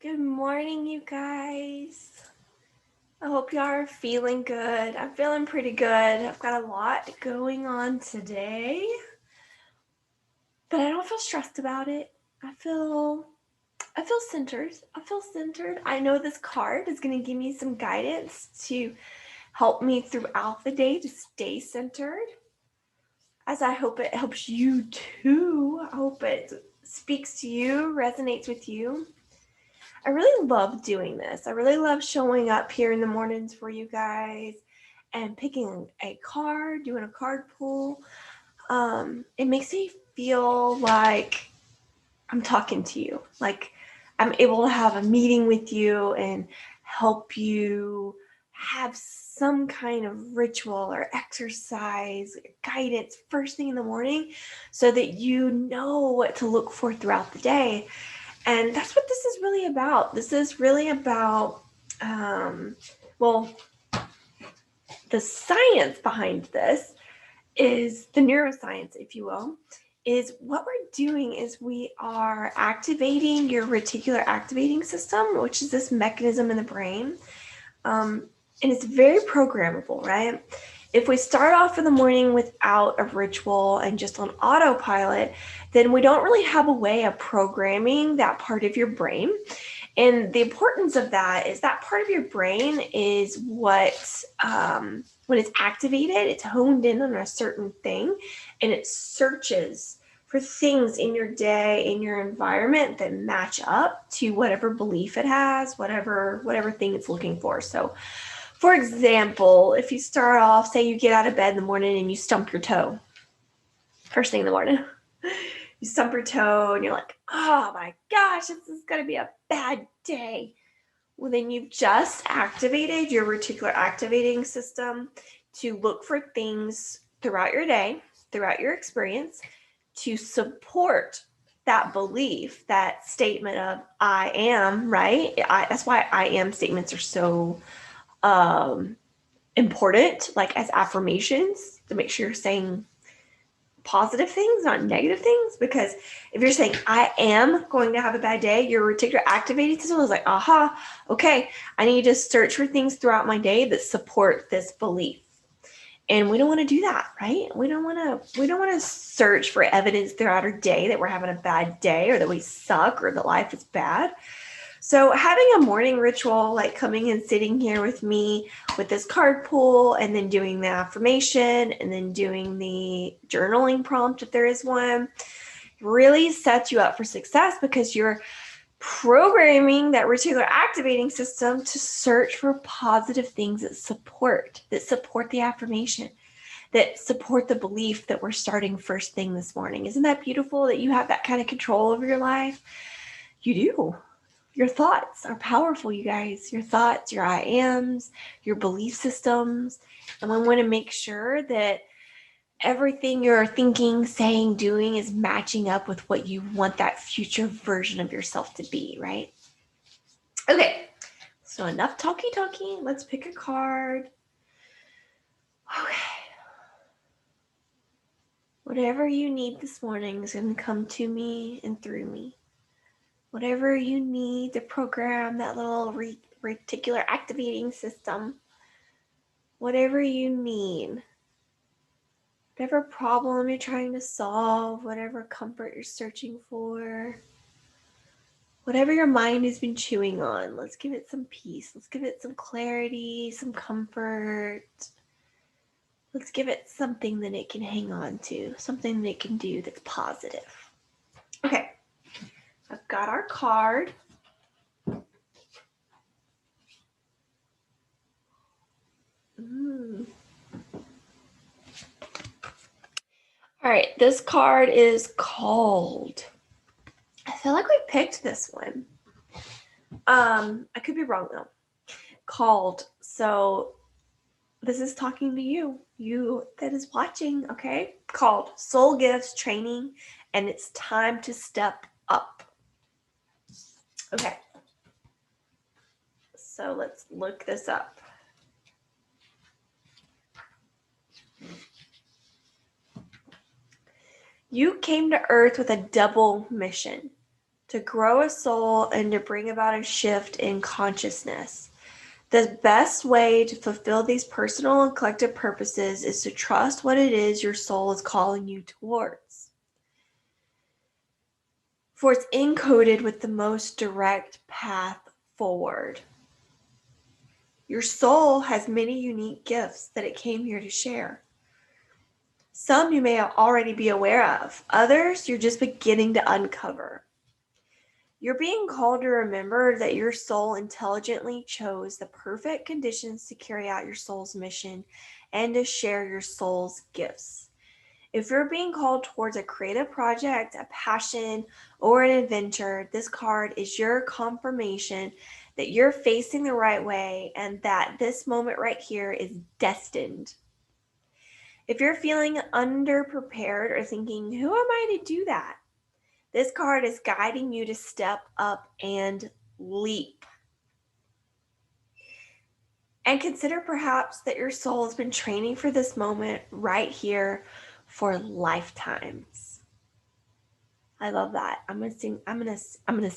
Good morning, you guys. I hope you are feeling good. I'm feeling pretty good. I've got a lot going on today, but I don't feel stressed about it. I feel centered. I know this card is going to give me some guidance to help me throughout the day to stay centered. As I hope it helps you too. I hope it speaks to you, resonates with you. I really love doing this. I really love showing up here in the mornings for you guys and picking a card, doing a card pull. It makes me feel like I'm talking to you, like I'm able to have a meeting with you and help you have some kind of ritual or exercise guidance first thing in the morning so that you know what to look for throughout the day. And that's what this is really about. This is really about, the science behind this is the neuroscience, if you will, is what we're doing is we are activating your reticular activating system, which is this mechanism in the brain. And it's very programmable, right? If we start off in the morning without a ritual and just on autopilot, then we don't really have a way of programming that part of your brain. And the importance of that is that part of your brain is what, when it's activated, it's honed in on a certain thing and it searches for things in your day, in your environment that match up to whatever belief it has, whatever thing it's looking for. So, for example, if you start off, say you get out of bed in the morning and you stump your toe, first thing in the morning, you stump your toe and you're like, oh my gosh, this is going to be a bad day. Well, then you've just activated your reticular activating system to look for things throughout your day, throughout your experience, to support that belief, that statement of I am, right? That's why I am statements are so important, like as affirmations, to make sure you're saying positive things, not negative things. Because if you're saying I am going to have a bad day, your reticular activating system is like, aha, okay, I need to search for things throughout my day that support this belief. And we don't want to do that, right? We don't want to search for evidence throughout our day that we're having a bad day or that we suck or that life is bad. So having a morning ritual, like coming and sitting here with me with this card pull and then doing the affirmation and then doing the journaling prompt, if there is one, really sets you up for success because you're programming that reticular activating system to search for positive things that support the affirmation, that support the belief that we're starting first thing this morning. Isn't that beautiful that you have that kind of control over your life? You do. Your thoughts are powerful, you guys. Your thoughts, your I ams, your belief systems. And we want to make sure that everything you're thinking, saying, doing is matching up with what you want that future version of yourself to be, right? Okay, so enough talking. Let's pick a card. Okay. Whatever you need this morning is going to come to me and through me. Whatever you need to program that little reticular activating system, whatever you need, whatever problem you're trying to solve, whatever comfort you're searching for, whatever your mind has been chewing on, let's give it some peace. Let's give it some clarity, some comfort. Let's give it something that it can hang on to, something that it can do that's positive. Okay, I've got our card. All right, this card is called, I feel like we picked this one. I could be wrong though. Called. So this is talking to you that is watching, okay? Called Soul Gifts Training, and it's time to step up. Okay. So let's look this up. You came to Earth with a double mission. to grow a soul and to bring about a shift in consciousness. The best way to fulfill these personal and collective purposes is to trust what it is your soul is calling you towards. For it's encoded with the most direct path forward. Your soul has many unique gifts that it came here to share. Some you may already be aware of, others you're just beginning to uncover. You're being called to remember that your soul intelligently chose the perfect conditions to carry out your soul's mission and to share your soul's gifts. If you're being called towards a creative project, a passion, or an adventure, this card is your confirmation that you're facing the right way and that this moment right here is destined. If you're feeling underprepared or thinking, who am I to do that? This card is guiding you to step up and leap. And consider perhaps that your soul has been training for this moment right here for lifetimes. I love that. I'm gonna sing that. I'm gonna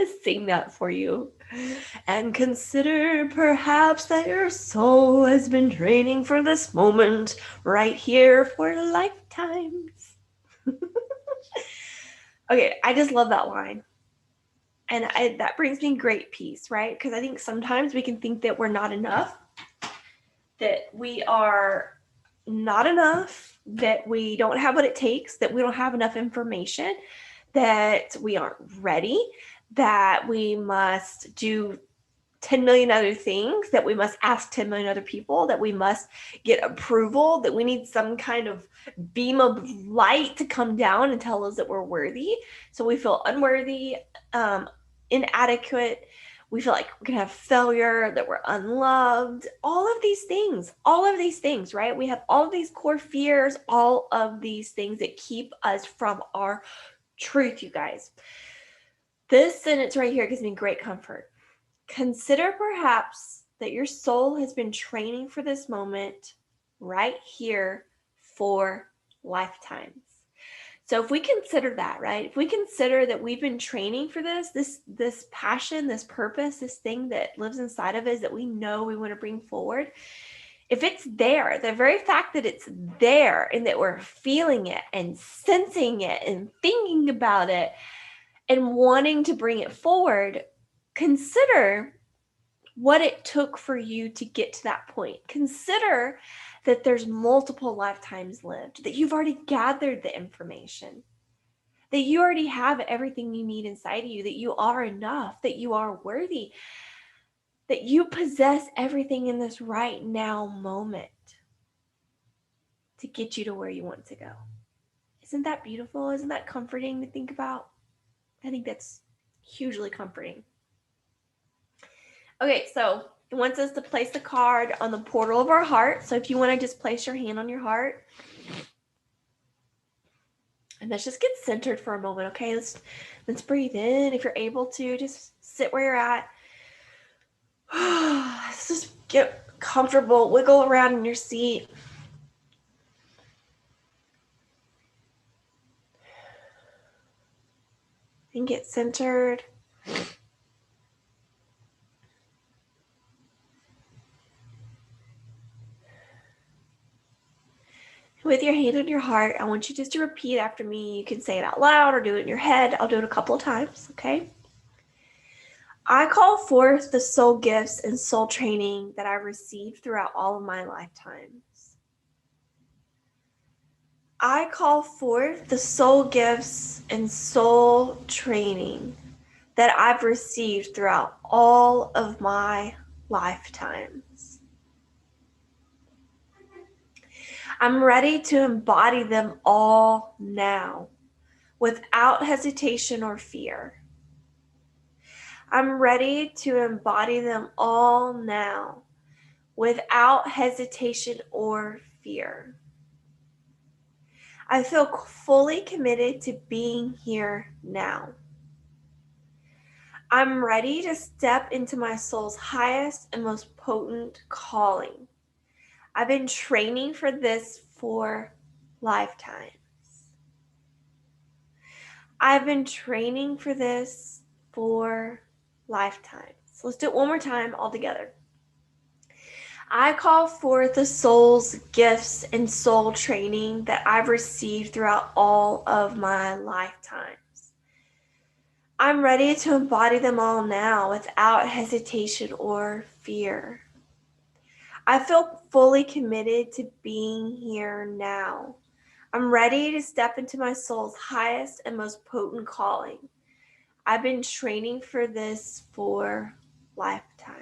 sing that for you. And consider perhaps that your soul has been training for this moment right here for lifetimes. Okay, I just love that line. And that brings me great peace, right? Because I think sometimes we can think that we're not enough, that we are not enough, that we don't have what it takes, that we don't have enough information, that we aren't ready, that we must do 10 million other things, that we must ask 10 million other people, that we must get approval, that we need some kind of beam of light to come down and tell us that we're worthy. So we feel unworthy, inadequate. We feel like we can have failure, that we're unloved, all of these things, right? We have all of these core fears, all of these things that keep us from our truth, you guys. This sentence right here gives me great comfort. Consider perhaps that your soul has been training for this moment right here for lifetimes. So if we consider that, right? If we consider that we've been training for this passion, this purpose, this thing that lives inside of us that we know we want to bring forward, if it's there, the very fact that it's there and that we're feeling it and sensing it and thinking about it and wanting to bring it forward, consider what it took for you to get to that point. Consider that there's multiple lifetimes lived, that you've already gathered the information, that you already have everything you need inside of you, that you are enough, that you are worthy, that you possess everything in this right now moment to get you to where you want to go. Isn't that beautiful? Isn't that comforting to think about? I think that's hugely comforting. Okay, so it wants us to place the card on the portal of our heart. So if you want to just place your hand on your heart. And let's just get centered for a moment, okay? Let's breathe in. If you're able to, just sit where you're at. Let's just get comfortable. Wiggle around in your seat. And get centered. With your hand on your heart, I want you just to repeat after me. You can say it out loud or do it in your head. I'll do it a couple of times, okay? I call forth the soul gifts and soul training that I received throughout all of my lifetimes. I call forth the soul gifts and soul training that I've received throughout all of my lifetimes. I'm ready to embody them all now, without hesitation or fear. I'm ready to embody them all now, without hesitation or fear. I feel fully committed to being here now. I'm ready to step into my soul's highest and most potent calling. I've been training for this for lifetimes. I've been training for this for lifetimes. So let's do it one more time all together. I call forth the soul's gifts and soul training that I've received throughout all of my lifetimes. I'm ready to embody them all now without hesitation or fear. I feel fully committed to being here now. I'm ready to step into my soul's highest and most potent calling. I've been training for this for lifetimes.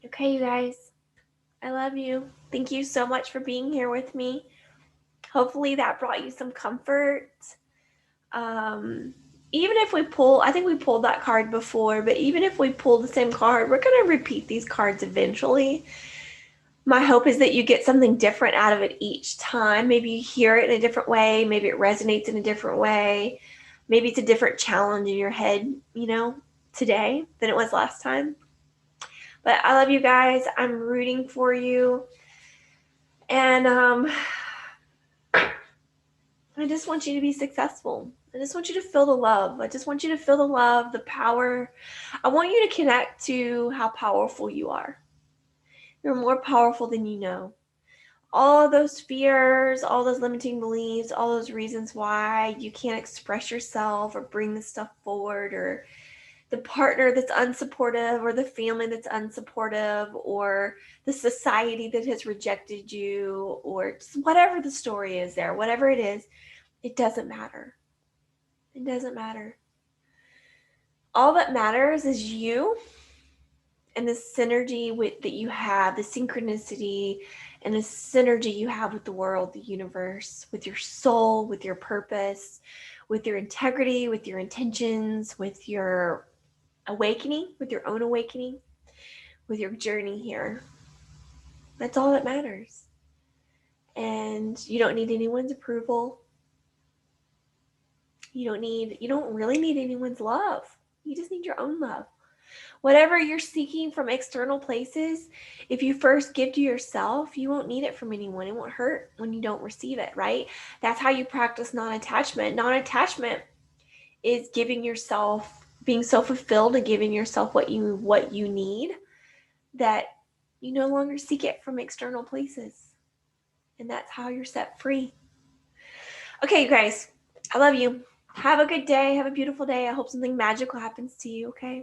Okay, you guys, I love you. Thank you so much for being here with me. Hopefully that brought you some comfort. Even if we pull, I think we pulled that card before, but even if we pull the same card, we're going to repeat these cards eventually. My hope is that you get something different out of it each time. Maybe you hear it in a different way. Maybe it resonates in a different way. Maybe it's a different challenge in your head, today than it was last time. But I love you guys. I'm rooting for you. And I just want you to be successful. I just want you to feel the love. I just want you to feel the love, the power. I want you to connect to how powerful you are. You're more powerful than you know. All those fears, all those limiting beliefs, all those reasons why you can't express yourself or bring this stuff forward, or the partner that's unsupportive, or the family that's unsupportive, or the society that has rejected you, or just whatever the story is there, whatever it is, it doesn't matter. It doesn't matter. All that matters is you and the synergy that you have, the synchronicity and the synergy you have with the world, the universe, with your soul, with your purpose, with your integrity, with your intentions, with your awakening, with your own awakening, with your journey here. That's all that matters. And you don't need anyone's approval. You don't really need anyone's love. You just need your own love. Whatever you're seeking from external places, if you first give to yourself, you won't need it from anyone. It won't hurt when you don't receive it, right? That's how you practice non-attachment. Non-attachment is giving yourself, being so fulfilled and giving yourself what you need, that you no longer seek it from external places. And that's how you're set free. Okay, you guys, I love you. Have a good day. Have a beautiful day. I hope something magical happens to you, okay?